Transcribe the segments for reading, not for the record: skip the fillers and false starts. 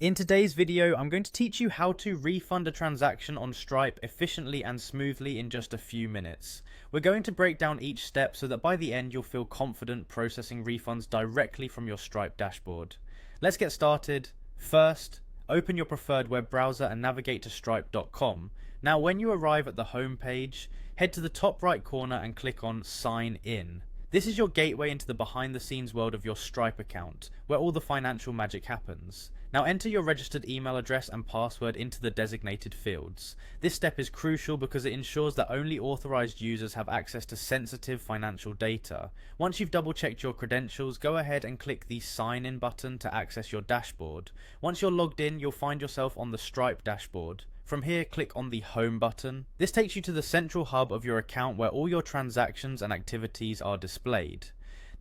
In today's video, I'm going to teach you how to refund a transaction on Stripe efficiently and smoothly in just a few minutes. We're going to break down each step so that by the end you'll feel confident processing refunds directly from your Stripe dashboard. Let's get started. First, open your preferred web browser and navigate to stripe.com. Now when you arrive at the home page, head to the top right corner and click on Sign In. This is your gateway into the behind-the-scenes world of your Stripe account, where all the financial magic happens. Now enter your registered email address and password into the designated fields. This step is crucial because it ensures that only authorized users have access to sensitive financial data. Once you've double-checked your credentials, go ahead and click the Sign In button to access your dashboard. Once you're logged in, you'll find yourself on the Stripe dashboard. From here, click on the Home button. This takes you to the central hub of your account where all your transactions and activities are displayed.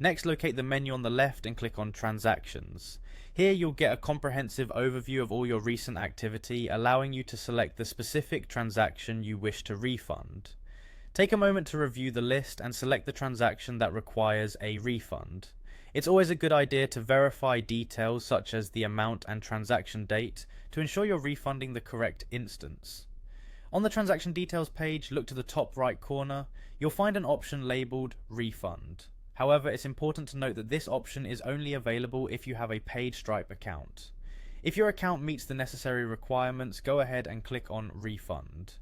Next, locate the menu on the left and click on Transactions. Here you'll get a comprehensive overview of all your recent activity, allowing you to select the specific transaction you wish to refund. Take a moment to review the list and select the transaction that requires a refund. It's always a good idea to verify details such as the amount and transaction date to ensure you're refunding the correct instance. On the transaction details page, look to the top right corner. You'll find an option labeled Refund. However, it's important to note that this option is only available if you have a paid Stripe account. If your account meets the necessary requirements, go ahead and click on Refund.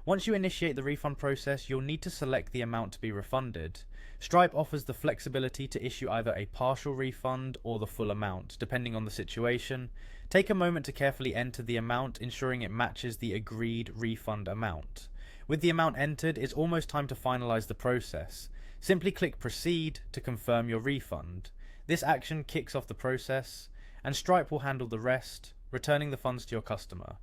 Once you initiate the refund process, you'll need to select the amount to be refunded. Stripe offers the flexibility to issue either a partial refund or the full amount, depending on the situation. Take a moment to carefully enter the amount, ensuring it matches the agreed refund amount. With the amount entered, it's almost time to finalize the process. Simply click Proceed to confirm your refund. This action kicks off the process, and Stripe will handle the rest, returning the funds to your customer.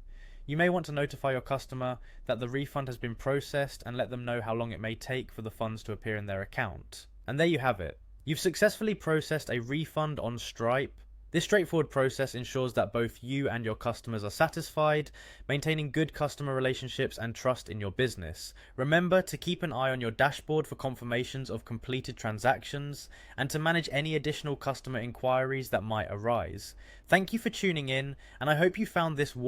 You may want to notify your customer that the refund has been processed and let them know how long it may take for the funds to appear in their account. And there you have it. You've successfully processed a refund on Stripe. This straightforward process ensures that both you and your customers are satisfied, maintaining good customer relationships and trust in your business. Remember to keep an eye on your dashboard for confirmations of completed transactions and to manage any additional customer inquiries that might arise. Thank you for tuning in, and I hope you found this